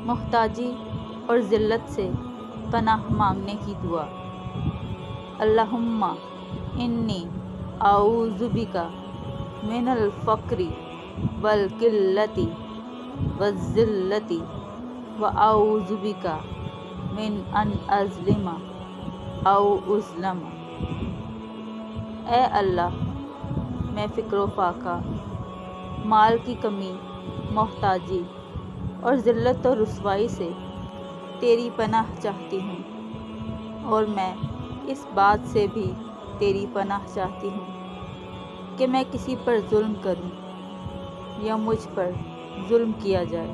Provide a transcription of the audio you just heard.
محتاجی اور ذلت سے پناہ مانگنے کی دعا۔ اللہم انی اعوذ بک من الفقر والقلۃ والذلۃ واعوذ بک من ان اظلم او اظلم۔ اے اللہ، میں فقر و فاقہ، مال کی کمی، محتاجی اور ذلت و رسوائی سے تیری پناہ چاہتی ہوں، اور میں اس بات سے بھی تیری پناہ چاہتی ہوں کہ میں کسی پر ظلم کروں یا مجھ پر ظلم کیا جائے۔